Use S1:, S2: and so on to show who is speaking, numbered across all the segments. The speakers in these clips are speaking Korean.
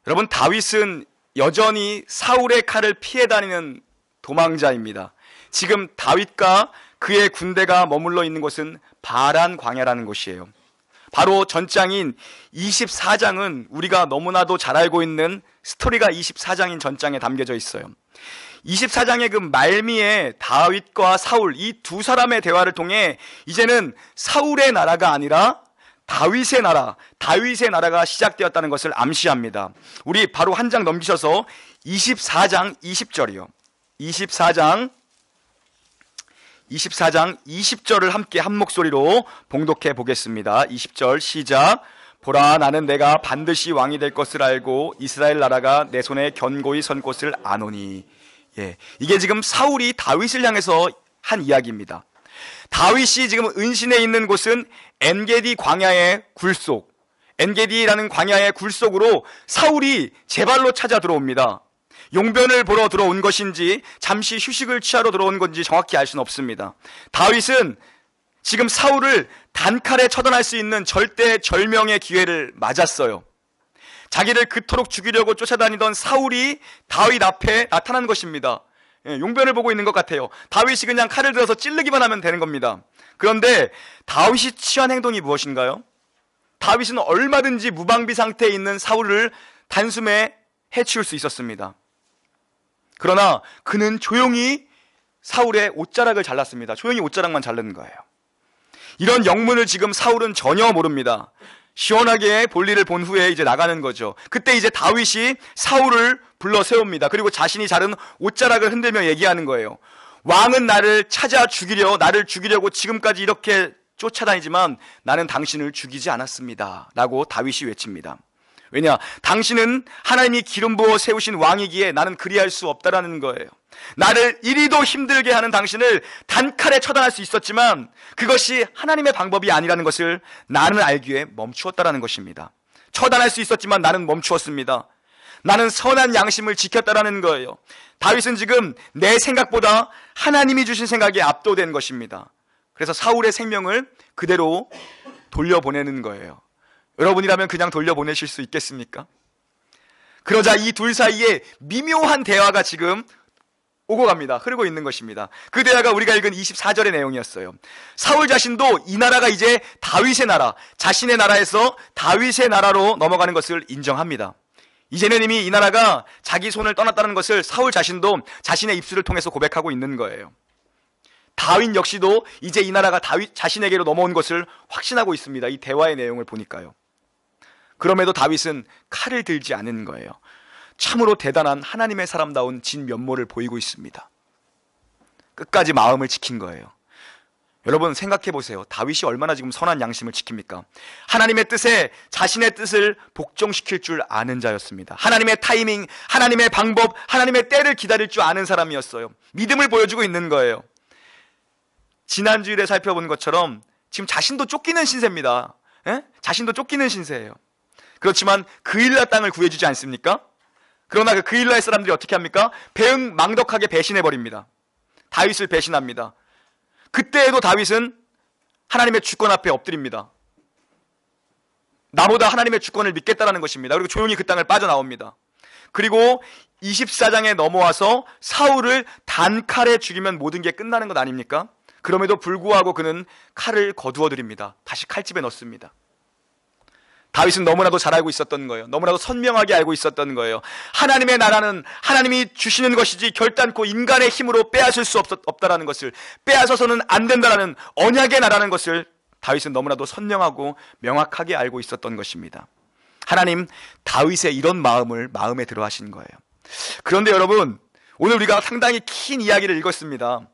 S1: 여러분, 다윗은 여전히 사울의 칼을 피해 다니는 도망자입니다. 지금 다윗과 그의 군대가 머물러 있는 곳은 바란 광야라는 곳이에요. 바로 전장인 24장은 우리가 너무나도 잘 알고 있는 스토리가 24장인 전장에 담겨져 있어요. 24장의 그 말미에 다윗과 사울, 이 두 사람의 대화를 통해 이제는 사울의 나라가 아니라 다윗의 나라가 시작되었다는 것을 암시합니다. 우리 바로 한 장 넘기셔서 24장 20절이요. 24장 20절을 함께 한 목소리로 봉독해 보겠습니다. 20절 시작. 보라, 나는 내가 반드시 왕이 될 것을 알고 이스라엘 나라가 내 손에 견고히 선 곳을 아노니. 이게 지금 사울이 다윗을 향해서 한 이야기입니다. 다윗이 지금 은신해 있는 곳은 엔게디 광야의 굴속, 엔게디라는 광야의 굴속으로 사울이 제발로 찾아 들어옵니다. 용변을 보러 들어온 것인지 잠시 휴식을 취하러 들어온 건지 정확히 알 수는 없습니다. 다윗은 지금 사울을 단칼에 처단할 수 있는 절대절명의 기회를 맞았어요. 자기를 그토록 죽이려고 쫓아다니던 사울이 다윗 앞에 나타난 것입니다. 용변을 보고 있는 것 같아요. 다윗이 그냥 칼을 들어서 찌르기만 하면 되는 겁니다. 그런데 다윗이 취한 행동이 무엇인가요? 다윗은 얼마든지 무방비 상태에 있는 사울을 단숨에 해치울 수 있었습니다. 그러나 그는 조용히 사울의 옷자락을 잘랐습니다. 조용히 옷자락만 자른 거예요. 이런 영문을 지금 사울은 전혀 모릅니다. 시원하게 볼일을 본 후에 이제 나가는 거죠. 그때 이제 다윗이 사울을 불러 세웁니다. 그리고 자신이 자른 옷자락을 흔들며 얘기하는 거예요. 왕은 나를 죽이려고 지금까지 이렇게 쫓아다니지만 나는 당신을 죽이지 않았습니다. 라고 다윗이 외칩니다. 왜냐? 당신은 하나님이 기름 부어 세우신 왕이기에 나는 그리할 수 없다라는 거예요. 나를 이리도 힘들게 하는 당신을 단칼에 처단할 수 있었지만 그것이 하나님의 방법이 아니라는 것을 나는 알기에 멈추었다라는 것입니다. 처단할 수 있었지만 나는 멈추었습니다. 나는 선한 양심을 지켰다라는 거예요. 다윗은 지금 내 생각보다 하나님이 주신 생각에 압도된 것입니다. 그래서 사울의 생명을 그대로 돌려보내는 거예요. 여러분이라면 그냥 돌려보내실 수 있겠습니까? 그러자 이 둘 사이에 미묘한 대화가 지금 오고 갑니다. 흐르고 있는 것입니다. 그 대화가 우리가 읽은 24절의 내용이었어요. 사울 자신도 이 나라가 이제 다윗의 나라, 자신의 나라에서 다윗의 나라로 넘어가는 것을 인정합니다. 이제는 이미 이 나라가 자기 손을 떠났다는 것을 사울 자신도 자신의 입술을 통해서 고백하고 있는 거예요. 다윗 역시도 이제 이 나라가 다윗 자신에게로 넘어온 것을 확신하고 있습니다. 이 대화의 내용을 보니까요. 그럼에도 다윗은 칼을 들지 않은 거예요. 참으로 대단한 하나님의 사람다운 진면모를 보이고 있습니다. 끝까지 마음을 지킨 거예요. 여러분 생각해 보세요. 다윗이 얼마나 지금 선한 양심을 지킵니까? 하나님의 뜻에 자신의 뜻을 복종시킬 줄 아는 자였습니다. 하나님의 타이밍, 하나님의 방법, 하나님의 때를 기다릴 줄 아는 사람이었어요. 믿음을 보여주고 있는 거예요. 지난주일에 살펴본 것처럼 지금 자신도 쫓기는 신세입니다. 자신도 쫓기는 신세예요. 그렇지만 그일라 땅을 구해주지 않습니까? 그러나 그 그일라의 사람들이 어떻게 합니까? 배은망덕하게 배신해버립니다. 다윗을 배신합니다. 그때에도 다윗은 하나님의 주권 앞에 엎드립니다. 나보다 하나님의 주권을 믿겠다라는 것입니다. 그리고 조용히 그 땅을 빠져나옵니다. 그리고 24장에 넘어와서 사울을 단칼에 죽이면 모든 게 끝나는 것 아닙니까? 그럼에도 불구하고 그는 칼을 거두어 드립니다. 다시 칼집에 넣습니다. 다윗은 너무나도 잘 알고 있었던 거예요. 너무나도 선명하게 알고 있었던 거예요. 하나님의 나라는 하나님이 주시는 것이지 결단코 인간의 힘으로 빼앗을 수 없다라는 것을, 빼앗아서는 안 된다라는 언약의 나라는 것을 다윗은 너무나도 선명하고 명확하게 알고 있었던 것입니다. 하나님, 다윗의 이런 마음을 마음에 들어 하신 거예요. 그런데 여러분, 오늘 우리가 상당히 긴 이야기를 읽었습니다.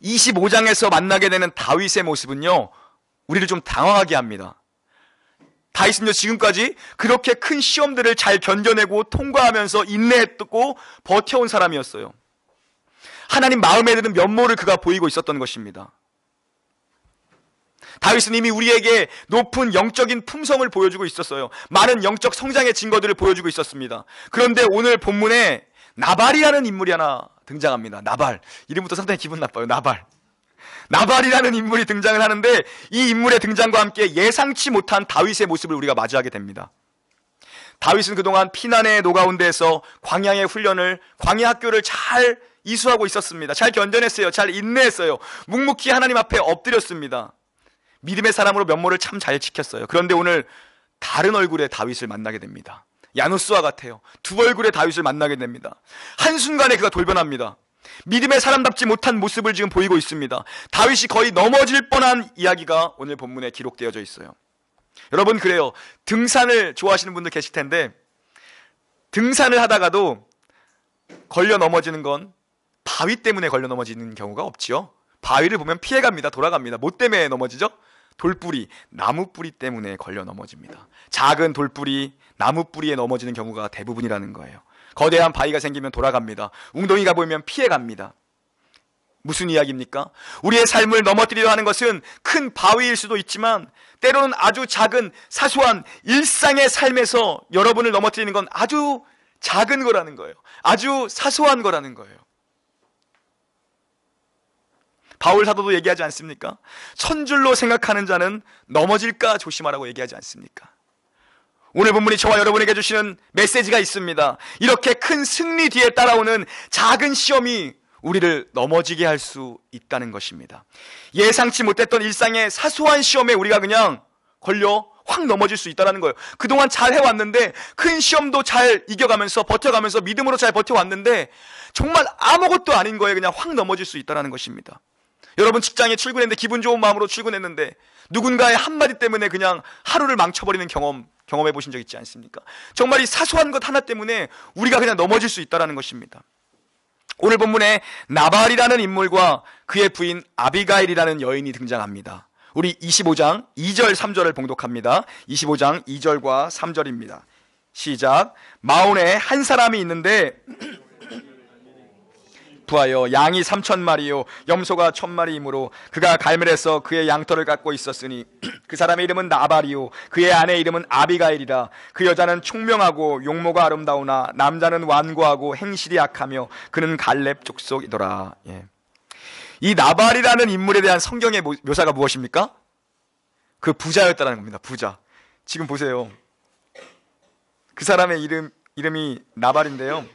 S1: 25장에서 만나게 되는 다윗의 모습은요, 우리를 좀 당황하게 합니다. 다윗은요, 지금까지 그렇게 큰 시험들을 잘 견뎌내고 통과하면서 인내했고 버텨온 사람이었어요. 하나님 마음에 드는 면모를 그가 보이고 있었던 것입니다. 다윗은 이미 우리에게 높은 영적인 품성을 보여주고 있었어요. 많은 영적 성장의 증거들을 보여주고 있었습니다. 그런데 오늘 본문에 나발이라는 인물이 하나 등장합니다. 나발. 이름부터 상당히 기분 나빠요. 나발이라는 인물이 등장을 하는데 이 인물의 등장과 함께 예상치 못한 다윗의 모습을 우리가 마주하게 됩니다. 다윗은 그동안 피난의 노가운데에서 광야의 훈련을, 광야 학교를 잘 이수하고 있었습니다. 잘 견뎌냈어요. 잘 인내했어요. 묵묵히 하나님 앞에 엎드렸습니다. 믿음의 사람으로 면모를 참 잘 지켰어요. 그런데 오늘 다른 얼굴의 다윗을 만나게 됩니다. 야누스와 같아요. 두 얼굴의 다윗을 만나게 됩니다. 한순간에 그가 돌변합니다. 믿음의 사람답지 못한 모습을 지금 보이고 있습니다. 다윗이 거의 넘어질 뻔한 이야기가 오늘 본문에 기록되어져 있어요. 여러분, 그래요. 등산을 좋아하시는 분들 계실 텐데, 등산을 하다가도 걸려 넘어지는 건 바위 때문에 걸려 넘어지는 경우가 없지요. 바위를 보면 피해갑니다. 돌아갑니다. 뭐 때문에 넘어지죠? 돌뿌리, 나무뿌리 때문에 걸려 넘어집니다. 작은 돌뿌리, 나무뿌리에 넘어지는 경우가 대부분이라는 거예요. 거대한 바위가 생기면 돌아갑니다. 웅덩이가 보이면 피해갑니다. 무슨 이야기입니까? 우리의 삶을 넘어뜨리려 하는 것은 큰 바위일 수도 있지만 때로는 아주 작은 사소한 일상의 삶에서 여러분을 넘어뜨리는 건 아주 작은 거라는 거예요. 아주 사소한 거라는 거예요. 바울 사도도 얘기하지 않습니까? 천줄로 생각하는 자는 넘어질까 조심하라고 얘기하지 않습니까? 오늘 본문이 저와 여러분에게 주시는 메시지가 있습니다. 이렇게 큰 승리 뒤에 따라오는 작은 시험이 우리를 넘어지게 할 수 있다는 것입니다. 예상치 못했던 일상의 사소한 시험에 우리가 그냥 걸려 확 넘어질 수 있다는 거예요. 그동안 잘 해왔는데, 큰 시험도 잘 이겨가면서 버텨가면서 믿음으로 잘 버텨왔는데 정말 아무것도 아닌 거에 그냥 확 넘어질 수 있다는 것입니다. 여러분, 직장에 출근했는데 기분 좋은 마음으로 출근했는데 누군가의 한마디 때문에 그냥 하루를 망쳐버리는 경험해 보신 적 있지 않습니까? 정말 이 사소한 것 하나 때문에 우리가 그냥 넘어질 수 있다는 것입니다. 오늘 본문에 나발이라는 인물과 그의 부인 아비가일이라는 여인이 등장합니다. 우리 25장 2절 3절을 봉독합니다. 25장 2절과 3절입니다. 시작. 마온에 한 사람이 있는데 부하여 양이 3,000마리요 염소가 1,000마리이므로 그가 갈멜에서 그의 양털을 갖고 있었으니 그 사람의 이름은 나발이요 그의 아내 이름은 아비가일이라. 그 여자는 총명하고 용모가 아름다우나 남자는 완고하고 행실이 악하며 그는 갈렙 족속이더라. 예. 이 나발이라는 인물에 대한 성경의 묘사가 무엇입니까? 그 부자였다는 겁니다. 부자. 지금 보세요. 그 사람의 이름이 나발인데요.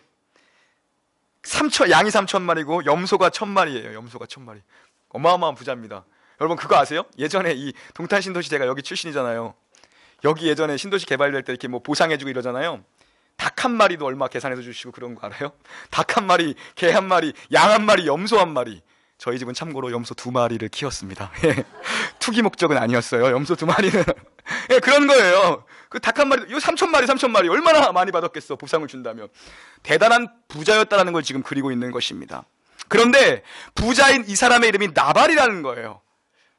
S1: 양이 3,000마리고 염소가 1,000마리예요. 염소가 1,000마리. 어마어마한 부자입니다. 여러분, 그거 아세요? 예전에 이 동탄 신도시, 제가 여기 출신이잖아요. 여기 예전에 신도시 개발될 때 이렇게 뭐 보상해주고 이러잖아요. 닭 한 마리도 얼마 계산해서 주시고 그런 거 알아요? 닭 한 마리, 개 한 마리, 양 한 마리, 염소 한 마리. 저희 집은 참고로 염소 2마리를 키웠습니다. 투기 목적은 아니었어요. 염소 2마리는. 그런 거예요. 그 닭 한 마리, 이거 3,000마리 얼마나 많이 받았겠어, 보상을 준다면. 대단한 부자였다는 걸 지금 그리고 있는 것입니다. 그런데 부자인 이 사람의 이름이 나발이라는 거예요.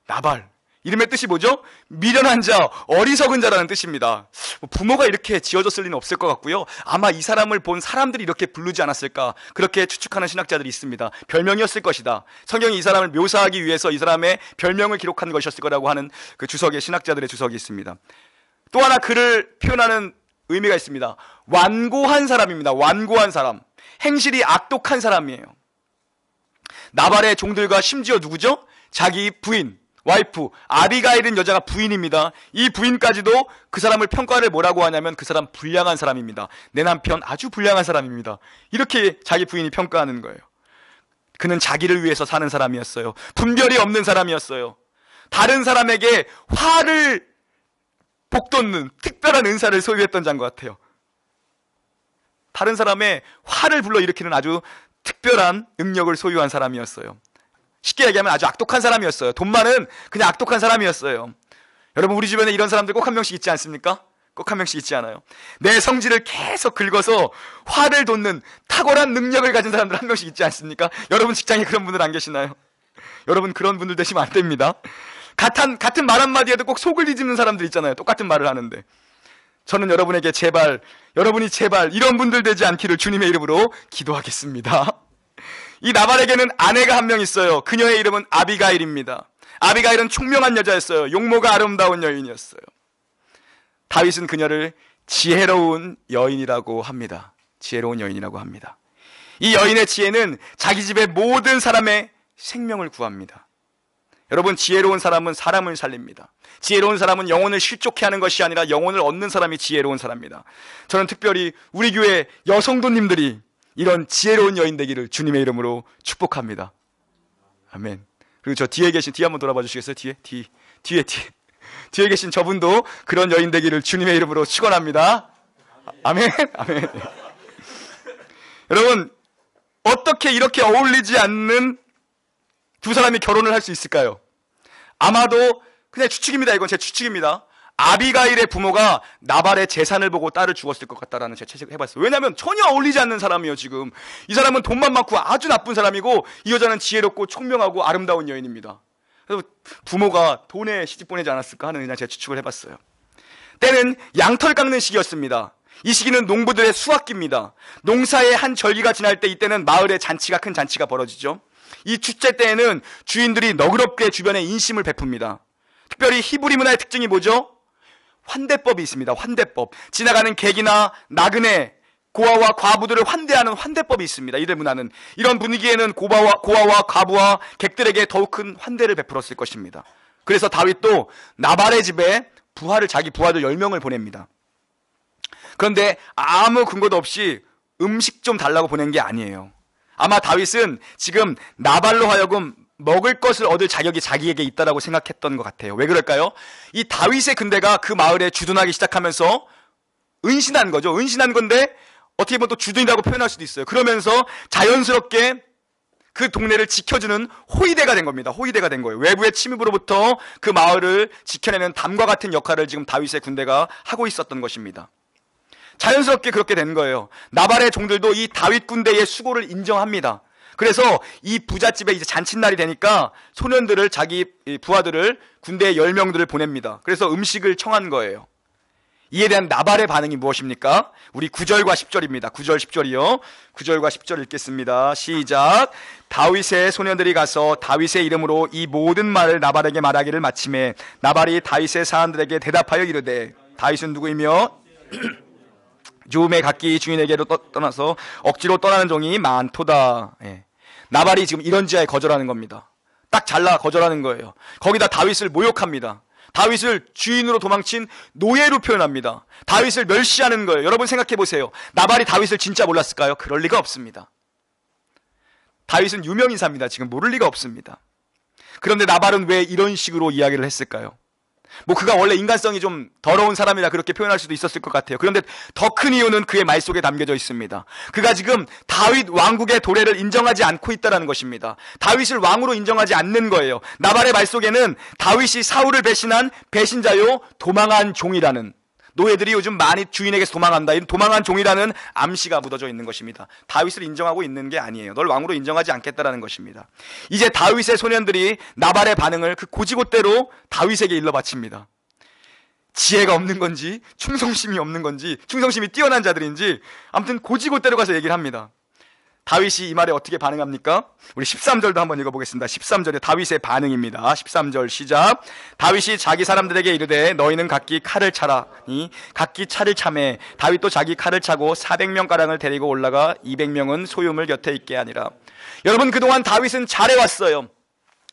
S1: 나발. 이름의 뜻이 뭐죠? 미련한 자, 어리석은 자라는 뜻입니다. 부모가 이렇게 지어줬을 리는 없을 것 같고요. 아마 이 사람을 본 사람들이 이렇게 부르지 않았을까, 그렇게 추측하는 신학자들이 있습니다. 별명이었을 것이다. 성경이 이 사람을 묘사하기 위해서 이 사람의 별명을 기록한 것이었을 거라고 하는 그 주석에, 신학자들의 주석이 있습니다. 또 하나 그를 표현하는 의미가 있습니다. 완고한 사람입니다. 완고한 사람. 행실이 악독한 사람이에요. 나발의 종들과 심지어 누구죠? 자기 부인, 와이프, 아비가일은 여자가 부인입니다. 이 부인까지도 그 사람을 평가를 뭐라고 하냐면 그 사람 불량한 사람입니다. 내 남편 아주 불량한 사람입니다. 이렇게 자기 부인이 평가하는 거예요. 그는 자기를 위해서 사는 사람이었어요. 분별이 없는 사람이었어요. 다른 사람에게 화를 복돋는 특별한 은사를 소유했던 자인 것 같아요. 다른 사람의 화를 불러일으키는 아주 특별한 능력을 소유한 사람이었어요. 쉽게 얘기하면 아주 악독한 사람이었어요. 돈 많은 그냥 악독한 사람이었어요. 여러분, 우리 주변에 이런 사람들 꼭 한 명씩 있지 않습니까? 꼭 한 명씩 있지 않아요? 내 성질을 계속 긁어서 화를 돋는 탁월한 능력을 가진 사람들 한 명씩 있지 않습니까? 여러분 직장에 그런 분들 안 계시나요? 여러분, 그런 분들 되시면 안 됩니다. 같은 말 한마디에도 꼭 속을 뒤집는 사람들 있잖아요. 똑같은 말을 하는데. 저는 여러분에게 여러분이 제발 이런 분들 되지 않기를 주님의 이름으로 기도하겠습니다. 이 나발에게는 아내가 한 명 있어요. 그녀의 이름은 아비가일입니다. 아비가일은 총명한 여자였어요. 용모가 아름다운 여인이었어요. 다윗은 그녀를 지혜로운 여인이라고 합니다. 지혜로운 여인이라고 합니다. 이 여인의 지혜는 자기 집의 모든 사람의 생명을 구합니다. 여러분, 지혜로운 사람은 사람을 살립니다. 지혜로운 사람은 영혼을 실족해 하는 것이 아니라 영혼을 얻는 사람이 지혜로운 사람입니다. 저는 특별히 우리 교회 여성도님들이 이런 지혜로운 여인 되기를 주님의 이름으로 축복합니다. 아멘. 그리고 저 뒤에 계신, 뒤에 한번 돌아봐 주시겠어요? 뒤에 계신 저분도 그런 여인 되기를 주님의 이름으로 축원합니다. 아멘. 아멘. 여러분, 어떻게 이렇게 어울리지 않는 두 사람이 결혼을 할 수 있을까요? 아마도 그냥 추측입니다. 이건 제 추측입니다. 아비가일의 부모가 나발의 재산을 보고 딸을 주었을 것 같다라는 제 채색을 해봤어요. 왜냐하면 전혀 어울리지 않는 사람이에요. 지금 이 사람은 돈만 많고 아주 나쁜 사람이고, 이 여자는 지혜롭고 총명하고 아름다운 여인입니다. 그래서 부모가 돈에 시집 보내지 않았을까 하는 그냥 제 추측을 해봤어요. 때는 양털 깎는 시기였습니다. 이 시기는 농부들의 수확기입니다. 농사의 한 절기가 지날 때, 이때는 마을에 큰 잔치가 벌어지죠. 이 축제 때에는 주인들이 너그럽게 주변에 인심을 베풉니다. 특별히 히브리 문화의 특징이 뭐죠? 환대법이 있습니다. 환대법. 지나가는 객이나 나그네, 고아와 과부들을 환대하는 환대법이 있습니다. 이들 문화는. 이런 분위기에는 고아와 과부와 객들에게 더욱 큰 환대를 베풀었을 것입니다. 그래서 다윗도 나발의 집에 자기 부하들 10명을 보냅니다. 그런데 아무 근거도 없이 음식 좀 달라고 보낸 게 아니에요. 아마 다윗은 지금 나발로 하여금 먹을 것을 얻을 자격이 자기에게 있다라고 생각했던 것 같아요. 왜 그럴까요? 이 다윗의 군대가 그 마을에 주둔하기 시작하면서 은신한 거죠. 은신한 건데 어떻게 보면 또 주둔이라고 표현할 수도 있어요. 그러면서 자연스럽게 그 동네를 지켜주는 호위대가 된 겁니다. 호위대가 된 거예요. 외부의 침입으로부터 그 마을을 지켜내는 담과 같은 역할을 지금 다윗의 군대가 하고 있었던 것입니다. 자연스럽게 그렇게 된 거예요. 나발의 종들도 이 다윗 군대의 수고를 인정합니다. 그래서 이 부잣집에 이제 잔칫날이 되니까 소년들을, 자기 부하들을, 군대의 10명들을 보냅니다. 그래서 음식을 청한 거예요. 이에 대한 나발의 반응이 무엇입니까? 우리 9절과 10절입니다. 9절, 10절이요. 9절과 10절 읽겠습니다. 시작. 다윗의 소년들이 가서 다윗의 이름으로 이 모든 말을 나발에게 말하기를 마침에 나발이 다윗의 사람들에게 대답하여 이르되, 다윗은 누구이며 죽음의 각기 주인에게로 떠나서 억지로 떠나는 종이 많도다. 예. 나발이 지금 이런 지하에 거절하는 겁니다. 딱 잘라 거절하는 거예요. 거기다 다윗을 모욕합니다. 다윗을 주인으로 도망친 노예로 표현합니다. 다윗을 멸시하는 거예요. 여러분 생각해 보세요. 나발이 다윗을 진짜 몰랐을까요? 그럴 리가 없습니다. 다윗은 유명인사입니다. 지금 모를 리가 없습니다. 그런데 나발은 왜 이런 식으로 이야기를 했을까요? 그가 원래 인간성이 좀 더러운 사람이라 그렇게 표현할 수도 있었을 것 같아요. 그런데 더 큰 이유는 그의 말 속에 담겨져 있습니다. 그가 지금 다윗 왕국의 도래를 인정하지 않고 있다는 것입니다. 다윗을 왕으로 인정하지 않는 거예요. 나발의 말 속에는 다윗이 사울을 배신한 배신자요, 도망한 종이라는, 노예들이 요즘 많이 주인에게서 도망한다, 이런 도망한 종이라는 암시가 묻어져 있는 것입니다. 다윗을 인정하고 있는 게 아니에요. 널 왕으로 인정하지 않겠다라는 것입니다. 이제 다윗의 소년들이 나발의 반응을 그 고지고대로 다윗에게 일러 바칩니다. 지혜가 없는 건지 충성심이 없는 건지, 충성심이 뛰어난 자들인지 아무튼 고지고대로 가서 얘기를 합니다. 다윗이 이 말에 어떻게 반응합니까? 우리 13절도 한번 읽어보겠습니다. 13절에 다윗의 반응입니다. 13절 시작. 다윗이 자기 사람들에게 이르되 너희는 각기 칼을 차라니 각기 차를 차매 다윗도 자기 칼을 차고 400명가량을 데리고 올라가 200명은 소유물 곁에 있게 하니라. 여러분, 그동안 다윗은 잘해왔어요.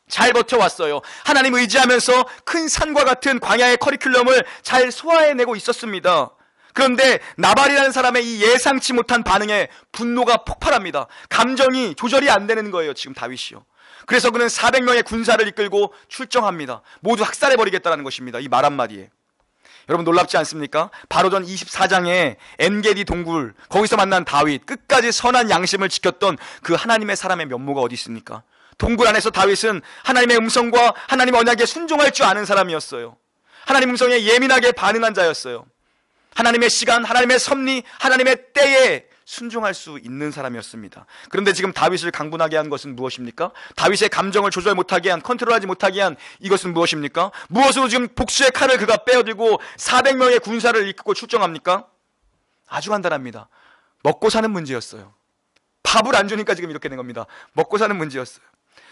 S1: 잘 버텨왔어요. 하나님 의지하면서 큰 산과 같은 광야의 커리큘럼을 잘 소화해내고 있었습니다. 그런데 나발이라는 사람의 이 예상치 못한 반응에 분노가 폭발합니다. 감정이 조절이 안 되는 거예요, 지금 다윗이요. 그래서 그는 400명의 군사를 이끌고 출정합니다. 모두 학살해버리겠다는 것입니다. 이 말 한마디에. 여러분 놀랍지 않습니까? 바로 전 24장에 엔게디 동굴, 거기서 만난 다윗, 끝까지 선한 양심을 지켰던 그 하나님의 사람의 면모가 어디 있습니까? 동굴 안에서 다윗은 하나님의 음성과 하나님의 언약에 순종할 줄 아는 사람이었어요. 하나님 음성에 예민하게 반응한 자였어요. 하나님의 시간, 하나님의 섭리, 하나님의 때에 순종할 수 있는 사람이었습니다. 그런데 지금 다윗을 강분하게 한 것은 무엇입니까? 다윗의 감정을 조절 못하게 한, 컨트롤하지 못하게 한 이것은 무엇입니까? 무엇으로 지금 복수의 칼을 그가 빼어들고 400명의 군사를 이끌고 출정합니까? 아주 간단합니다. 먹고 사는 문제였어요. 밥을 안 주니까 지금 이렇게 된 겁니다. 먹고 사는 문제였어요.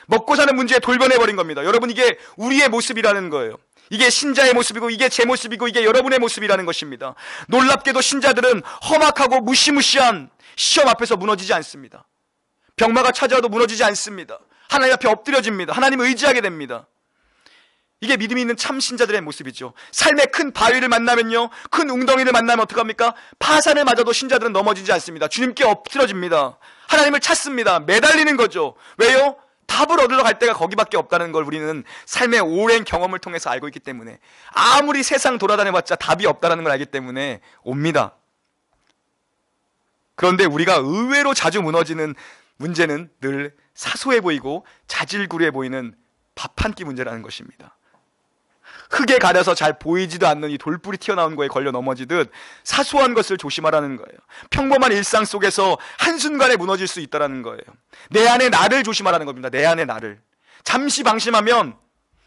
S1: 먹고 사는 문제에 돌변해버린 겁니다. 여러분, 이게 우리의 모습이라는 거예요. 이게 신자의 모습이고 이게 제 모습이고 이게 여러분의 모습이라는 것입니다. 놀랍게도 신자들은 험악하고 무시무시한 시험 앞에서 무너지지 않습니다. 병마가 찾아와도 무너지지 않습니다. 하나님 앞에 엎드려집니다. 하나님을 의지하게 됩니다. 이게 믿음이 있는 참 신자들의 모습이죠. 삶의 큰 바위를 만나면요, 큰 웅덩이를 만나면 어떡합니까? 파산을 맞아도 신자들은 넘어지지 않습니다. 주님께 엎드러집니다. 하나님을 찾습니다. 매달리는 거죠. 왜요? 답을 얻으러 갈 때가 거기밖에 없다는 걸 우리는 삶의 오랜 경험을 통해서 알고 있기 때문에, 아무리 세상 돌아다녀봤자 답이 없다는 걸 알기 때문에 옵니다. 그런데 우리가 의외로 자주 무너지는 문제는 늘 사소해 보이고 자질구레해 보이는 밥 한 끼 문제라는 것입니다. 흙에 가려서 잘 보이지도 않는 이 돌뿔이 튀어나온 거에 걸려 넘어지듯 사소한 것을 조심하라는 거예요. 평범한 일상 속에서 한순간에 무너질 수 있다는 거예요. 내 안에 나를 조심하라는 겁니다. 내 안에 나를. 잠시 방심하면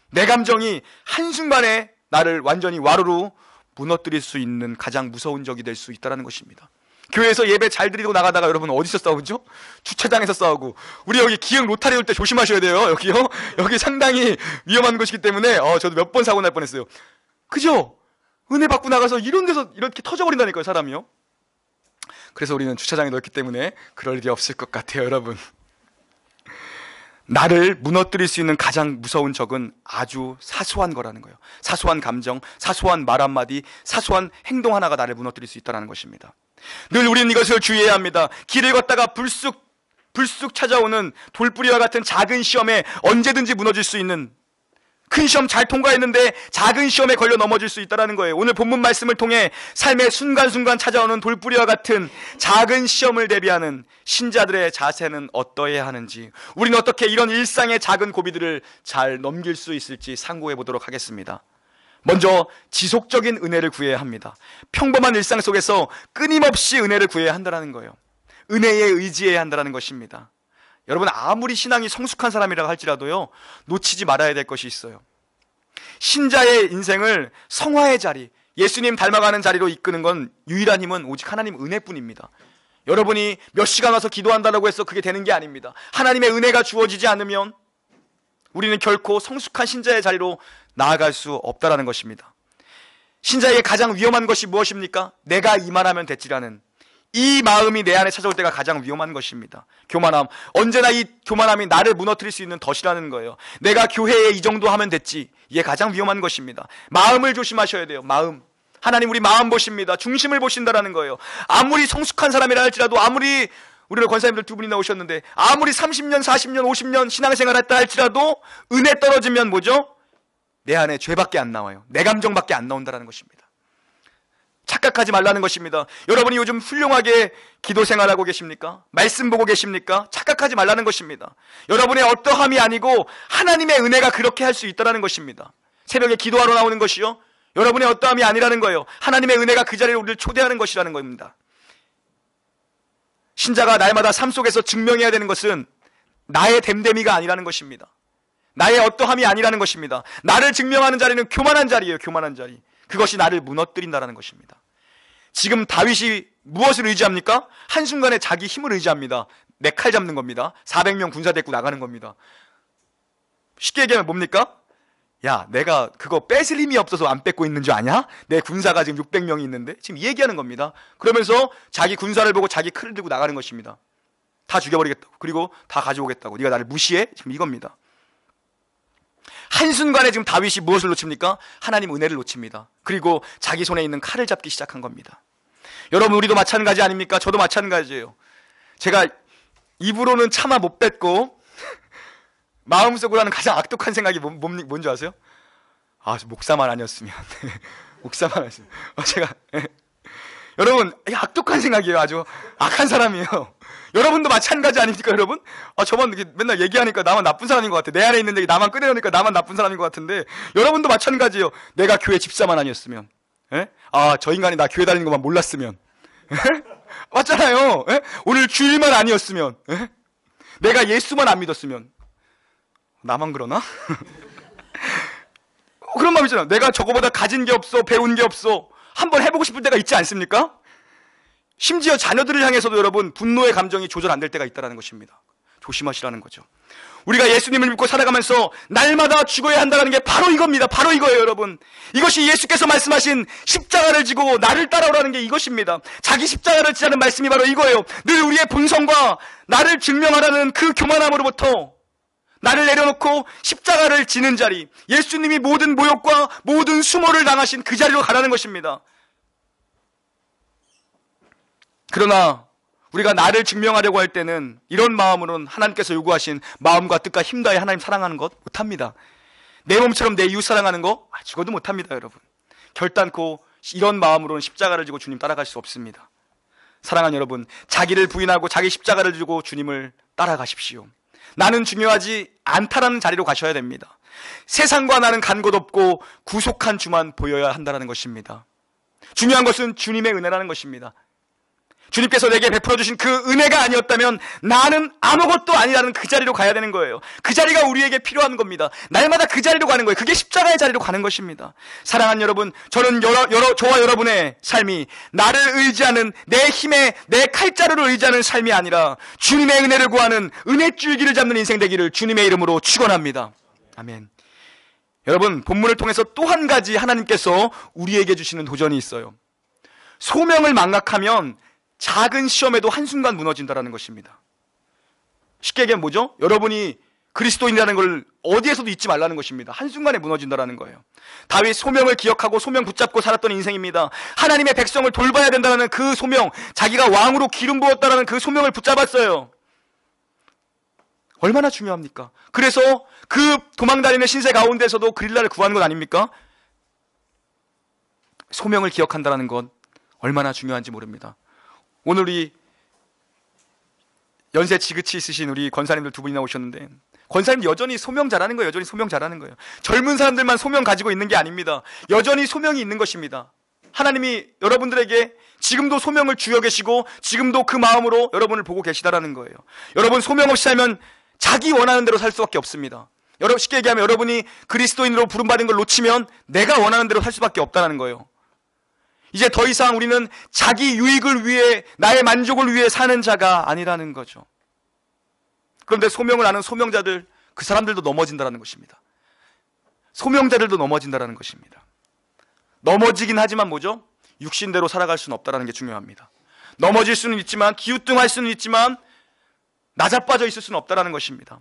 S1: 내 감정이 한순간에 나를 완전히 와르르 무너뜨릴 수 있는 가장 무서운 적이 될 수 있다는 것입니다. 교회에서 예배 잘 드리고 나가다가 여러분 어디서 싸우죠? 주차장에서 싸우고. 우리 여기 기흥 로타리 올 때 조심하셔야 돼요. 여기요. 여기 상당히 위험한 곳이기 때문에 저도 몇 번 사고 날 뻔했어요. 그죠? 은혜 받고 나가서 이런 데서 이렇게 터져버린다니까요, 사람이요. 그래서 우리는 주차장이 넓기 때문에 그럴 일이 없을 것 같아요, 여러분. 나를 무너뜨릴 수 있는 가장 무서운 적은 아주 사소한 거라는 거예요. 사소한 감정, 사소한 말 한마디, 사소한 행동 하나가 나를 무너뜨릴 수 있다는 것입니다. 늘 우리는 이것을 주의해야 합니다. 길을 걷다가 불쑥 찾아오는 돌뿌리와 같은 작은 시험에 언제든지 무너질 수 있는, 큰 시험 잘 통과했는데 작은 시험에 걸려 넘어질 수 있다는 거예요. 오늘 본문 말씀을 통해 삶의 순간순간 찾아오는 돌뿌리와 같은 작은 시험을 대비하는 신자들의 자세는 어떠해야 하는지, 우리는 어떻게 이런 일상의 작은 고비들을 잘 넘길 수 있을지 상고해 보도록 하겠습니다. 먼저 지속적인 은혜를 구해야 합니다. 평범한 일상 속에서 끊임없이 은혜를 구해야 한다는 거예요. 은혜에 의지해야 한다는 것입니다. 여러분, 아무리 신앙이 성숙한 사람이라고 할지라도요, 놓치지 말아야 될 것이 있어요. 신자의 인생을 성화의 자리, 예수님 닮아가는 자리로 이끄는 건 유일한 힘은 오직 하나님 은혜뿐입니다. 여러분이 몇 시간 와서 기도한다고 해서 그게 되는 게 아닙니다. 하나님의 은혜가 주어지지 않으면 우리는 결코 성숙한 신자의 자리로 나아갈 수 없다라는 것입니다. 신자에게 가장 위험한 것이 무엇입니까? 내가 이만하면 됐지라는 이 마음이 내 안에 찾아올 때가 가장 위험한 것입니다. 교만함. 언제나 이 교만함이 나를 무너뜨릴 수 있는 덫이라는 거예요. 내가 교회에 이 정도 하면 됐지. 이게 가장 위험한 것입니다. 마음을 조심하셔야 돼요. 마음. 하나님 우리 마음 보십니다. 중심을 보신다라는 거예요. 아무리 성숙한 사람이라 할지라도, 아무리 우리는 권사님들 두 분이나 오셨는데 아무리 30년, 40년, 50년 신앙생활 했다 할지라도 은혜 떨어지면 뭐죠? 내 안에 죄밖에 안 나와요. 내 감정밖에 안 나온다는 것입니다. 착각하지 말라는 것입니다. 여러분이 요즘 훌륭하게 기도 생활하고 계십니까? 말씀 보고 계십니까? 착각하지 말라는 것입니다. 여러분의 어떠함이 아니고 하나님의 은혜가 그렇게 할 수 있다는 것입니다. 새벽에 기도하러 나오는 것이요, 여러분의 어떠함이 아니라는 거예요. 하나님의 은혜가 그 자리에 우리를 초대하는 것이라는 겁니다. 신자가 날마다 삶 속에서 증명해야 되는 것은 나의 됨됨이가 아니라는 것입니다. 나의 어떠함이 아니라는 것입니다. 나를 증명하는 자리는 교만한 자리예요. 교만한 자리. 그것이 나를 무너뜨린다는 것입니다. 지금 다윗이 무엇을 의지합니까? 한순간에 자기 힘을 의지합니다. 내 칼 잡는 겁니다. 400명 군사 데리고 나가는 겁니다. 쉽게 얘기하면 뭡니까? 야, 내가 그거 뺏을 힘이 없어서 안 뺏고 있는 줄 아냐? 내 군사가 지금 600명이 있는데? 지금 이 얘기하는 겁니다. 그러면서 자기 군사를 보고 자기 칼을 들고 나가는 것입니다. 다 죽여버리겠다고. 그리고 다 가져오겠다고. 네가 나를 무시해? 지금 이겁니다. 한순간에 지금 다윗이 무엇을 놓칩니까? 하나님 은혜를 놓칩니다. 그리고 자기 손에 있는 칼을 잡기 시작한 겁니다. 여러분, 우리도 마찬가지 아닙니까? 저도 마찬가지예요. 제가 입으로는 차마 못 뱉고 마음속으로 하는 가장 악독한 생각이 뭔지 아세요? 아, 목사만 아니었으면. 목사만 아니었으면. 제가 여러분, 이게 악독한 생각이에요. 아주 악한 사람이에요. 여러분도 마찬가지 아닙니까, 여러분? 저만 이렇게 맨날 얘기하니까 나만 나쁜 사람인 것 같아. 내 안에 있는 얘기 나만 꺼내놓으니까 나만 나쁜 사람인 것 같은데, 여러분도 마찬가지예요. 내가 교회 집사만 아니었으면, 저 인간이 나 교회 다니는 것만 몰랐으면, 맞잖아요. 오늘 주일만 아니었으면, 내가 예수만 안 믿었으면, 나만 그러나? 그런 마음 있잖아요. 내가 저거보다 가진 게 없어, 배운 게 없어. 한번 해보고 싶을 때가 있지 않습니까? 심지어 자녀들을 향해서도 여러분, 분노의 감정이 조절 안 될 때가 있다는 것입니다. 조심하시라는 거죠. 우리가 예수님을 믿고 살아가면서 날마다 죽어야 한다는 게 바로 이겁니다. 바로 이거예요, 여러분. 이것이 예수께서 말씀하신 십자가를 지고 나를 따라오라는 게 이것입니다. 자기 십자가를 지라는 말씀이 바로 이거예요. 늘 우리의 본성과 나를 증명하라는 그 교만함으로부터 나를 내려놓고 십자가를 지는 자리, 예수님이 모든 모욕과 모든 수모를 당하신 그 자리로 가라는 것입니다. 그러나 우리가 나를 증명하려고 할 때는 이런 마음으로는 하나님께서 요구하신 마음과 뜻과 힘 다해 하나님 사랑하는 것 못합니다. 내 몸처럼 내 이웃 사랑하는 거 죽어도 못합니다. 여러분, 결단코 이런 마음으로는 십자가를 지고 주님 따라갈 수 없습니다. 사랑하는 여러분, 자기를 부인하고 자기 십자가를 지고 주님을 따라가십시오. 나는 중요하지 않다라는 자리로 가셔야 됩니다. 세상과 나는 간 곳 없고 구속한 주만 보여야 한다는 것입니다. 중요한 것은 주님의 은혜라는 것입니다. 주님께서 내게 베풀어 주신 그 은혜가 아니었다면 나는 아무것도 아니라는 그 자리로 가야 되는 거예요. 그 자리가 우리에게 필요한 겁니다. 날마다 그 자리로 가는 거예요. 그게 십자가의 자리로 가는 것입니다. 사랑하는 여러분, 저는 저와 여러분의 삶이 나를 의지하는 내 힘에 내 칼자루를 의지하는 삶이 아니라 주님의 은혜를 구하는 은혜 줄기를 잡는 인생 되기를 주님의 이름으로 축원합니다. 아멘. 여러분, 본문을 통해서 또 한 가지 하나님께서 우리에게 주시는 도전이 있어요. 소명을 망각하면 작은 시험에도 한순간 무너진다는 것입니다. 쉽게 얘기하면 뭐죠? 여러분이 그리스도인이라는 걸 어디에서도 잊지 말라는 것입니다. 한순간에 무너진다는 거예요. 다윗 소명을 기억하고 소명 붙잡고 살았던 인생입니다. 하나님의 백성을 돌봐야 된다는 그 소명, 자기가 왕으로 기름 부었다는 그 소명을 붙잡았어요. 얼마나 중요합니까? 그래서 그 도망다니는 신세 가운데서도 그릴라를 구하는 것 아닙니까? 소명을 기억한다는 건 얼마나 중요한지 모릅니다. 오늘 우리 연세 지긋이 있으신 우리 권사님들 두 분이나 오셨는데, 권사님 여전히 소명 잘하는 거예요. 여전히 소명 잘하는 거예요. 젊은 사람들만 소명 가지고 있는 게 아닙니다. 여전히 소명이 있는 것입니다. 하나님이 여러분들에게 지금도 소명을 주어 계시고 지금도 그 마음으로 여러분을 보고 계시다라는 거예요. 여러분, 소명 없이 살면 자기 원하는 대로 살 수밖에 없습니다. 여러분, 쉽게 얘기하면 여러분이 그리스도인으로 부름받은 걸 놓치면 내가 원하는 대로 살 수밖에 없다는 거예요. 이제 더 이상 우리는 자기 유익을 위해, 나의 만족을 위해 사는 자가 아니라는 거죠. 그런데 소명을 아는 소명자들, 그 사람들도 넘어진다는 것입니다. 소명자들도 넘어진다는 것입니다. 넘어지긴 하지만 뭐죠? 육신대로 살아갈 수는 없다는 게 중요합니다. 넘어질 수는 있지만, 기우뚱할 수는 있지만 나자빠져 있을 수는 없다는 것입니다.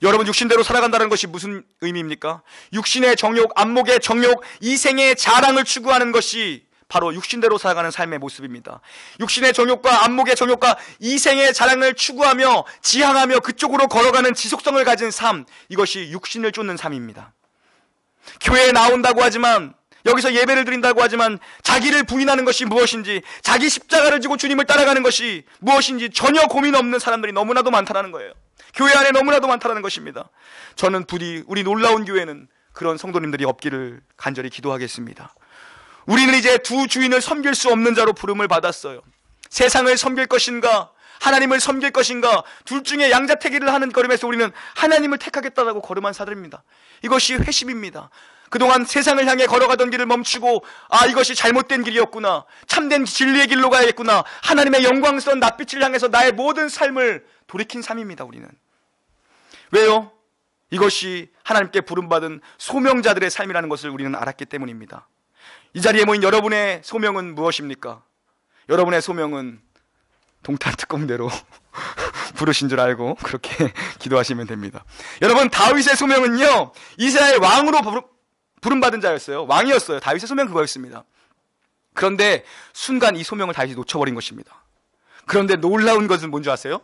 S1: 여러분, 육신대로 살아간다는 것이 무슨 의미입니까? 육신의 정욕, 안목의 정욕, 이생의 자랑을 추구하는 것이 바로 육신대로 살아가는 삶의 모습입니다. 육신의 정욕과 안목의 정욕과 이생의 자랑을 추구하며 지향하며 그쪽으로 걸어가는 지속성을 가진 삶, 이것이 육신을 쫓는 삶입니다. 교회에 나온다고 하지만, 여기서 예배를 드린다고 하지만 자기를 부인하는 것이 무엇인지, 자기 십자가를 지고 주님을 따라가는 것이 무엇인지 전혀 고민 없는 사람들이 너무나도 많다는 거예요. 교회 안에 너무나도 많다는 것입니다. 저는 부디 우리 놀라운 교회는 그런 성도님들이 없기를 간절히 기도하겠습니다. 우리는 이제 두 주인을 섬길 수 없는 자로 부름을 받았어요. 세상을 섬길 것인가, 하나님을 섬길 것인가, 둘 중에 양자택일을 하는 걸음에서 우리는 하나님을 택하겠다라고 걸음한 사람입니다. 이것이 회심입니다. 그동안 세상을 향해 걸어가던 길을 멈추고, 이것이 잘못된 길이었구나, 참된 진리의 길로 가야겠구나, 하나님의 영광스러운 낯빛을 향해서 나의 모든 삶을 돌이킨 삶입니다. 우리는. 왜요? 이것이 하나님께 부름받은 소명자들의 삶이라는 것을 우리는 알았기 때문입니다. 이 자리에 모인 여러분의 소명은 무엇입니까? 여러분의 소명은 동탄특공대로 부르신 줄 알고 그렇게 기도하시면 됩니다. 여러분, 다윗의 소명은요, 이스라엘 왕으로 부름받은 자였어요. 왕이었어요. 다윗의 소명 그거였습니다. 그런데 순간 이 소명을 다윗이 놓쳐버린 것입니다. 그런데 놀라운 것은 뭔지 아세요?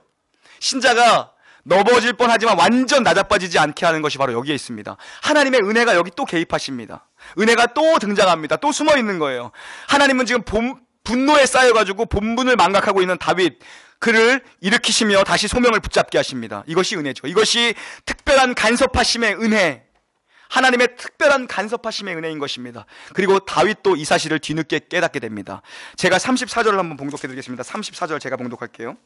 S1: 신자가 넘어질 뻔하지만 완전 나자빠지지 않게 하는 것이 바로 여기에 있습니다. 하나님의 은혜가 여기 또 개입하십니다. 은혜가 또 등장합니다. 또 숨어 있는 거예요. 하나님은 지금 분노에 쌓여가지고 본분을 망각하고 있는 다윗, 그를 일으키시며 다시 소명을 붙잡게 하십니다. 이것이 은혜죠. 이것이 특별한 간섭하심의 은혜, 하나님의 특별한 간섭하심의 은혜인 것입니다. 그리고 다윗도 이 사실을 뒤늦게 깨닫게 됩니다. 제가 34절을 한번 봉독해 드리겠습니다. 34절 제가 봉독할게요.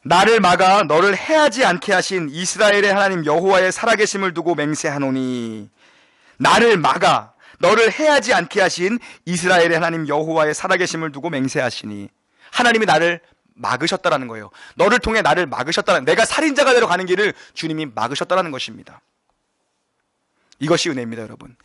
S1: 나를 막아 너를 해하지 않게 하신 이스라엘의 하나님 여호와의 살아계심을 두고 맹세하노니, 나를 막아 너를 해하지 않게 하신 이스라엘의 하나님 여호와의 살아계심을 두고 맹세하시니, 하나님이 나를 막으셨다라는 거예요. 너를 통해 나를 막으셨다는, 내가 살인자가 되러 가는 길을 주님이 막으셨다라는 것입니다. 이것이 은혜입니다. 여러분,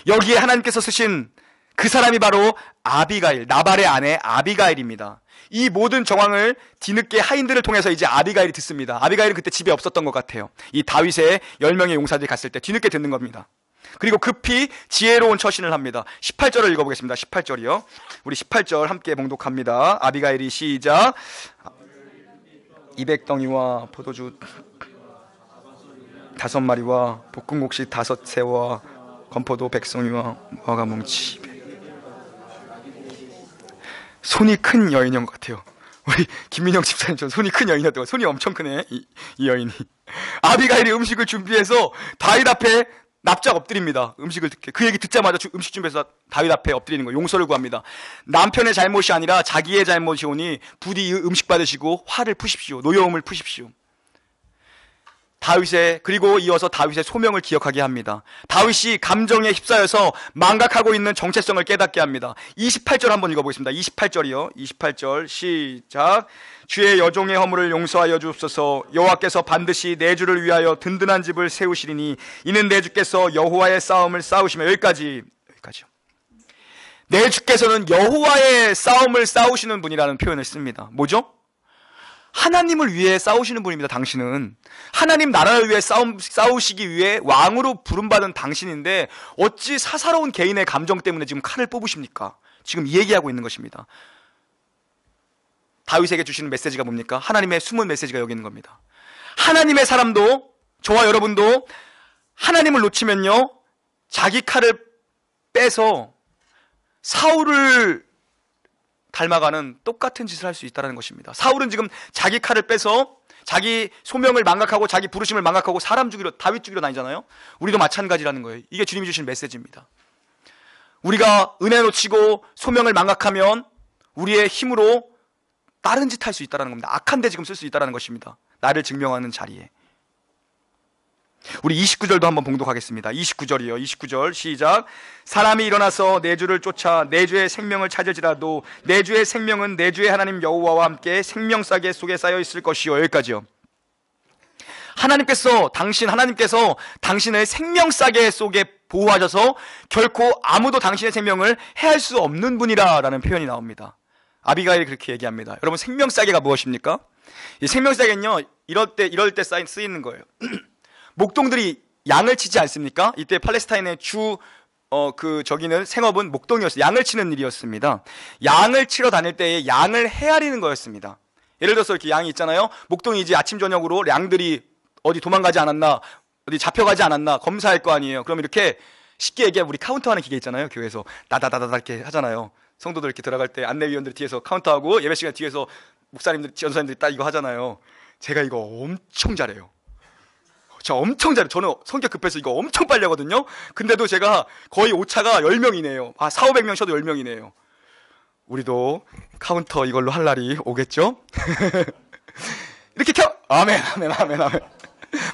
S1: 여기에 하나님께서 쓰신 그 사람이 바로 아비가일, 나발의 아내 아비가일입니다. 이 모든 정황을 뒤늦게 하인들을 통해서 이제 아비가일이 듣습니다. 아비가일은 그때 집에 없었던 것 같아요. 이 다윗의 10명의 용사들이 갔을 때 뒤늦게 듣는 겁니다. 그리고 급히 지혜로운 처신을 합니다. 18절을 읽어보겠습니다. 18절이요. 우리 18절 함께 봉독합니다. 아비가일이 시작. 200덩이와 포도주 5마리와 볶음국시 5새와 건포도 100송이와 무화과 뭉치. 손이 큰 여인인 것 같아요. 우리 김민영 집사님처럼 손이 큰 여인이었다고. 손이 엄청 크네, 이 여인이. 아비가일이 음식을 준비해서 다윗 앞에 납작 엎드립니다. 음식을 듣게. 그 얘기 듣자마자 음식 준비해서 다윗 앞에 엎드리는 거예요. 용서를 구합니다. 남편의 잘못이 아니라 자기의 잘못이 오니 부디 음식 받으시고 화를 푸십시오. 노여움을 푸십시오. 그리고 이어서 다윗의 소명을 기억하게 합니다. 다윗이 감정에 휩싸여서 망각하고 있는 정체성을 깨닫게 합니다. 28절 한번 읽어보겠습니다. 28절이요. 28절 시작. 주의 여종의 허물을 용서하여 주옵소서. 여호와께서 반드시 내 주를 위하여 든든한 집을 세우시리니 이는 내 주께서 여호와의 싸움을 싸우시며. 여기까지요. 내 주께서는 여호와의 싸움을 싸우시는 분이라는 표현을 씁니다. 뭐죠? 하나님을 위해 싸우시는 분입니다. 당신은 하나님 나라를 위해 싸우시기 위해 왕으로 부름받은 당신인데 어찌 사사로운 개인의 감정 때문에 지금 칼을 뽑으십니까? 지금 이 얘기하고 있는 것입니다. 다윗에게 주시는 메시지가 뭡니까? 하나님의 숨은 메시지가 여기 있는 겁니다. 하나님의 사람도, 저와 여러분도 하나님을 놓치면요, 자기 칼을 빼서 사울을 닮아가는 똑같은 짓을 할 수 있다는 것입니다. 사울은 지금 자기 칼을 빼서 자기 소명을 망각하고 자기 부르심을 망각하고 사람 죽이러, 다윗 죽이러 다니잖아요. 우리도 마찬가지라는 거예요. 이게 주님이 주신 메시지입니다. 우리가 은혜 놓치고 소명을 망각하면 우리의 힘으로 다른 짓 할 수 있다는 겁니다. 악한 데 지금 쓸 수 있다는 것입니다. 나를 증명하는 자리에. 우리 29절도 한번 봉독하겠습니다. 29절이요. 29절 시작. 사람이 일어나서 내 주를 쫓아 내 주의 생명을 찾을지라도 내 주의 생명은 내 주의 하나님 여호와와 함께 생명싸개 속에 쌓여 있을 것이요. 여기까지요. 하나님께서 당신을 생명싸개 속에 보호하셔서 결코 아무도 당신의 생명을 해할 수 없는 분이라라는 표현이 나옵니다. 아비가일이 그렇게 얘기합니다. 여러분, 생명싸개가 무엇입니까? 이 생명싸개는요, 이럴 때 쓰이는 거예요. 목동들이 양을 치지 않습니까? 이때 팔레스타인의 저기는 생업은 목동이었어요. 양을 치는 일이었습니다. 양을 치러 다닐 때에 양을 헤아리는 거였습니다. 예를 들어서 이렇게 양이 있잖아요. 목동이 이제 아침 저녁으로 양들이 어디 도망가지 않았나, 어디 잡혀가지 않았나 검사할 거 아니에요. 그럼 이렇게 쉽게 얘기하면 우리 카운터하는 기계 있잖아요. 교회에서 나다다다다 이렇게 하잖아요. 성도들 이렇게 들어갈 때 안내위원들이 뒤에서 카운터하고 예배 시간 뒤에서 목사님들, 전사님들이 딱 이거 하잖아요. 제가 이거 엄청 잘해요. 엄청 잘해요. 저는 성격 급해서 이거 엄청 빨리 하거든요. 근데도 제가 거의 오차가 10명이네요. 400~500명 쳐도 10명이네요. 우리도 카운터 이걸로 할 날이 오겠죠? 이렇게 아멘.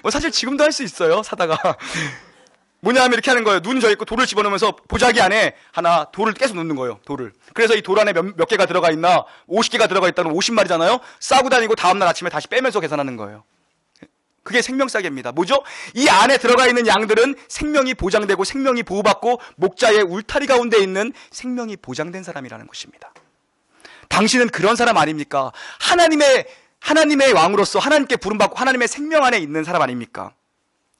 S1: 뭐 사실 지금도 할 수 있어요. 사다가. 뭐냐 하면 이렇게 하는 거예요. 눈 져 있고 돌을 집어넣으면서 보자기 안에 돌을 계속 넣는 거예요. 돌을. 그래서 이 돌 안에 몇 개가 들어가 있나, 50개가 들어가 있다면 50마리잖아요. 싸고 다니고 다음날 아침에 다시 빼면서 계산하는 거예요. 그게 생명싸개입니다. 뭐죠? 이 안에 들어가 있는 양들은 생명이 보장되고 생명이 보호받고 목자의 울타리 가운데 있는 생명이 보장된 사람이라는 것입니다. 당신은 그런 사람 아닙니까? 하나님의 왕으로서 하나님께 부름받고 하나님의 생명 안에 있는 사람 아닙니까?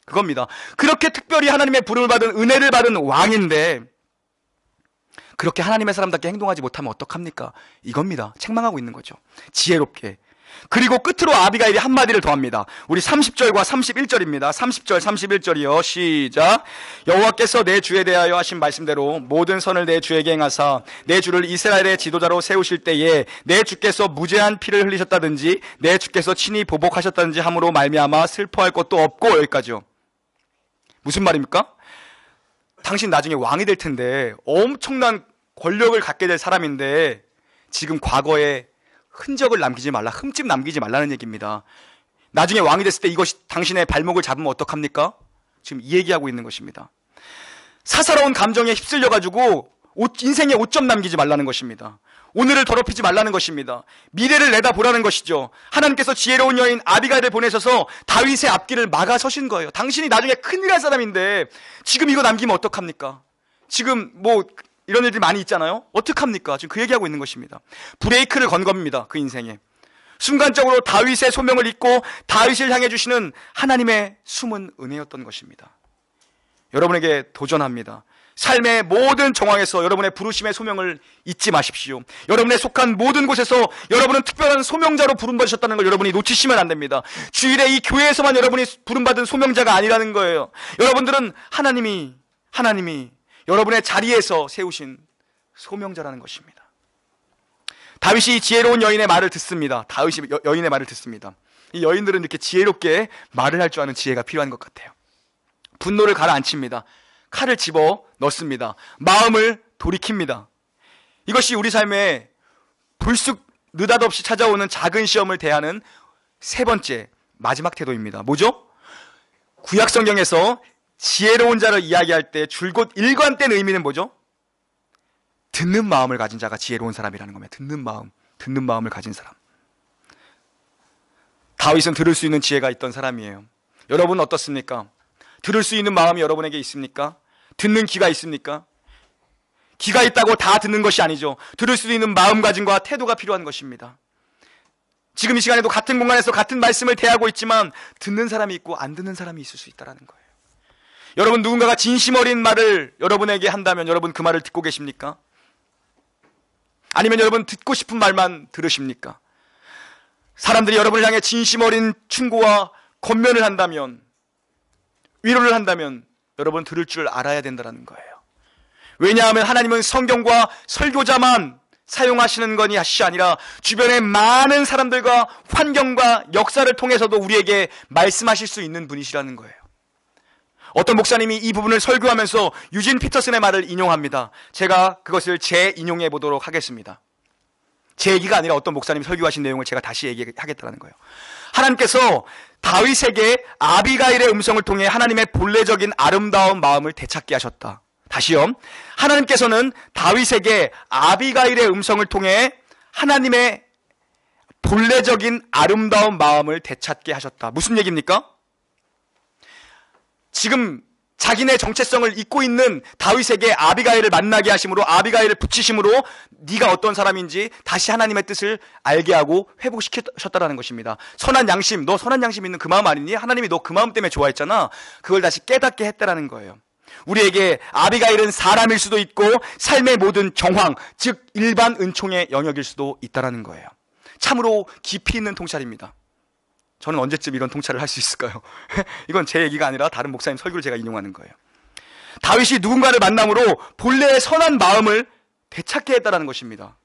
S1: 그겁니다. 그렇게 특별히 하나님의 부름을 받은, 은혜를 받은 왕인데 그렇게 하나님의 사람답게 행동하지 못하면 어떡합니까? 이겁니다. 책망하고 있는 거죠. 지혜롭게. 그리고 끝으로 아비가일이 한마디를 더합니다. 우리 30절과 31절입니다. 30절, 31절이요. 시작. 여호와께서 내 주에 대하여 하신 말씀대로 모든 선을 내 주에게 행하사 내 주를 이스라엘의 지도자로 세우실 때에 내 주께서 무죄한 피를 흘리셨다든지 내 주께서 친히 보복하셨다든지 함으로 말미암아 슬퍼할 것도 없고. 여기까지요. 무슨 말입니까? 당신 나중에 왕이 될 텐데 엄청난 권력을 갖게 될 사람인데 지금 과거에 흔적을 남기지 말라, 흠집 남기지 말라는 얘기입니다. 나중에 왕이 됐을 때 이것이 당신의 발목을 잡으면 어떡합니까? 지금 이 얘기하고 있는 것입니다. 사사로운 감정에 휩쓸려가지고 인생에 오점 남기지 말라는 것입니다. 오늘을 더럽히지 말라는 것입니다. 미래를 내다보라는 것이죠. 하나님께서 지혜로운 여인 아비가일을 보내셔서 다윗의 앞길을 막아서신 거예요. 당신이 나중에 큰일 할 사람인데 지금 이거 남기면 어떡합니까? 지금 이런 일들이 많이 있잖아요. 어떡합니까? 지금 그 얘기하고 있는 것입니다. 브레이크를 건 겁니다. 그 인생에. 순간적으로 다윗의 소명을 잊고 다윗을 향해 주시는 하나님의 숨은 은혜였던 것입니다. 여러분에게 도전합니다. 삶의 모든 정황에서 여러분의 부르심의 소명을 잊지 마십시오. 여러분의 속한 모든 곳에서 여러분은 특별한 소명자로 부름받으셨다는 걸 여러분이 놓치시면 안 됩니다. 주일에 이 교회에서만 여러분이 부름받은 소명자가 아니라는 거예요. 여러분들은 하나님이 여러분의 자리에서 세우신 소명자라는 것입니다. 다윗이 지혜로운 여인의 말을 듣습니다. 다윗이 여인의 말을 듣습니다. 이 여인들은 이렇게 지혜롭게 말을 할 줄 아는 지혜가 필요한 것 같아요. 분노를 가라앉힙니다. 칼을 집어 넣습니다. 마음을 돌이킵니다. 이것이 우리 삶에 불쑥 느닷없이 찾아오는 작은 시험을 대하는 세 번째 마지막 태도입니다. 뭐죠? 구약 성경에서 지혜로운 자를 이야기할 때 줄곧 일관된 의미는 뭐죠? 듣는 마음을 가진 자가 지혜로운 사람이라는 겁니다. 듣는 마음을 가진 사람. 다윗은 들을 수 있는 지혜가 있던 사람이에요. 여러분 어떻습니까? 들을 수 있는 마음이 여러분에게 있습니까? 듣는 귀가 있습니까? 귀가 있다고 다 듣는 것이 아니죠. 들을 수 있는 마음가짐과 태도가 필요한 것입니다. 지금 이 시간에도 같은 공간에서 같은 말씀을 대하고 있지만 듣는 사람이 있고 안 듣는 사람이 있을 수 있다는 거예요. 여러분 누군가가 진심 어린 말을 여러분에게 한다면 여러분 그 말을 듣고 계십니까? 아니면 여러분 듣고 싶은 말만 들으십니까? 사람들이 여러분을 향해 진심 어린 충고와 권면을 한다면, 위로를 한다면 여러분 들을 줄 알아야 된다는 거예요. 왜냐하면 하나님은 성경과 설교자만 사용하시는 것이 아니라 주변의 많은 사람들과 환경과 역사를 통해서도 우리에게 말씀하실 수 있는 분이시라는 거예요. 어떤 목사님이 이 부분을 설교하면서 유진 피터슨의 말을 인용합니다. 제가 그것을 재인용해 보도록 하겠습니다. 제 얘기가 아니라 어떤 목사님이 설교하신 내용을 제가 다시 얘기하겠다는 거예요. 하나님께서 다윗에게 아비가일의 음성을 통해 하나님의 본래적인 아름다운 마음을 되찾게 하셨다. 다시요. 하나님께서는 다윗에게 아비가일의 음성을 통해 하나님의 본래적인 아름다운 마음을 되찾게 하셨다. 무슨 얘기입니까? 지금 자기네 정체성을 잊고 있는 다윗에게 아비가일을 만나게 하심으로, 아비가일을 붙이심으로 네가 어떤 사람인지 다시 하나님의 뜻을 알게 하고 회복시키셨다라는 것입니다. 선한 양심, 너 선한 양심 있는 그 마음 아니니? 하나님이 너 그 마음 때문에 좋아했잖아. 그걸 다시 깨닫게 했다라는 거예요. 우리에게 아비가일은 사람일 수도 있고 삶의 모든 정황, 즉 일반 은총의 영역일 수도 있다라는 거예요. 참으로 깊이 있는 통찰입니다. 저는 언제쯤 이런 통찰을 할 수 있을까요? 이건 제 얘기가 아니라 다른 목사님 설교를 제가 인용하는 거예요. 다윗이 누군가를 만남으로 본래의 선한 마음을 되찾게 했다는 것입니다.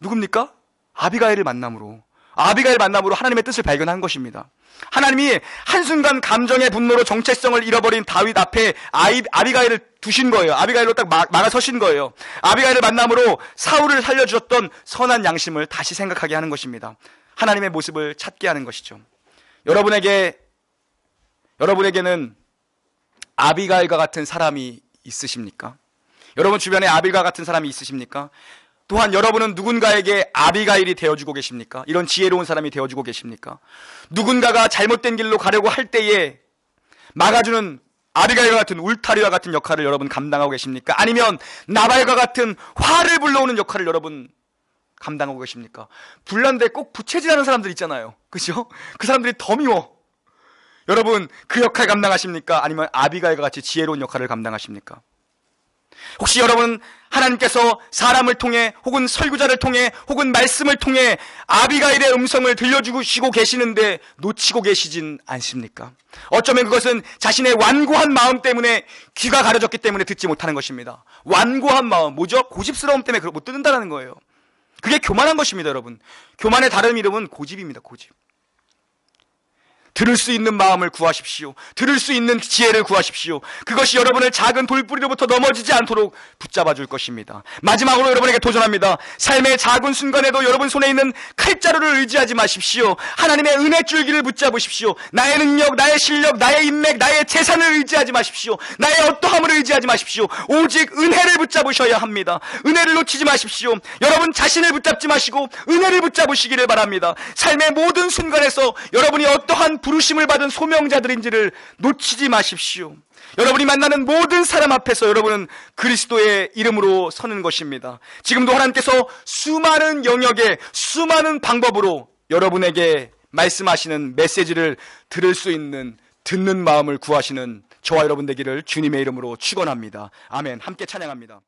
S1: 누굽니까? 아비가일을 만남으로. 아비가일 만남으로 하나님의 뜻을 발견한 것입니다. 하나님이 한순간 감정의 분노로 정체성을 잃어버린 다윗 앞에 아비가일을 두신 거예요. 아비가일로 딱 막아서신 거예요. 아비가일을 만남으로 사울을 살려주셨던 선한 양심을 다시 생각하게 하는 것입니다. 하나님의 모습을 찾게 하는 것이죠. 여러분에게는 아비가일과 같은 사람이 있으십니까? 여러분 주변에 아비가일 같은 사람이 있으십니까? 또한 여러분은 누군가에게 아비가일이 되어주고 계십니까? 이런 지혜로운 사람이 되어주고 계십니까? 누군가가 잘못된 길로 가려고 할 때에 막아주는 아비가일과 같은 울타리와 같은 역할을 여러분 감당하고 계십니까? 아니면 나발과 같은 화를 불러오는 역할을 여러분 감당하고 계십니까? 불난데 꼭 부채질하는 사람들 있잖아요. 그죠? 그 사람들이 더 미워. 여러분 그 역할 감당하십니까? 아니면 아비가일과 같이 지혜로운 역할을 감당하십니까? 혹시 여러분 하나님께서 사람을 통해 혹은 설교자를 통해 혹은 말씀을 통해 아비가일의 음성을 들려주시고 계시는데 놓치고 계시진 않습니까? 어쩌면 그것은 자신의 완고한 마음 때문에 귀가 가려졌기 때문에 듣지 못하는 것입니다. 완고한 마음, 뭐죠? 고집스러움 때문에 못 듣는다는 거예요. 그게 교만한 것입니다, 여러분. 교만의 다른 이름은 고집입니다, 고집. 들을 수 있는 마음을 구하십시오. 들을 수 있는 지혜를 구하십시오. 그것이 여러분을 작은 돌뿌리로부터 넘어지지 않도록 붙잡아 줄 것입니다. 마지막으로 여러분에게 도전합니다. 삶의 작은 순간에도 여러분 손에 있는 칼자루를 의지하지 마십시오. 하나님의 은혜 줄기를 붙잡으십시오. 나의 능력, 나의 실력, 나의 인맥, 나의 재산을 의지하지 마십시오. 나의 어떠함을 의지하지 마십시오. 오직 은혜를 붙잡으셔야 합니다. 은혜를 놓치지 마십시오. 여러분 자신을 붙잡지 마시고 은혜를 붙잡으시기를 바랍니다. 삶의 모든 순간에서 여러분이 어떠한 부르심을 받은 소명자들인지를 놓치지 마십시오. 여러분이 만나는 모든 사람 앞에서 여러분은 그리스도의 이름으로 서는 것입니다. 지금도 하나님께서 수많은 영역에 수많은 방법으로 여러분에게 말씀하시는 메시지를 들을 수 있는, 듣는 마음을 구하시는 저와 여러분 되기를 주님의 이름으로 축원합니다. 아멘. 함께 찬양합니다.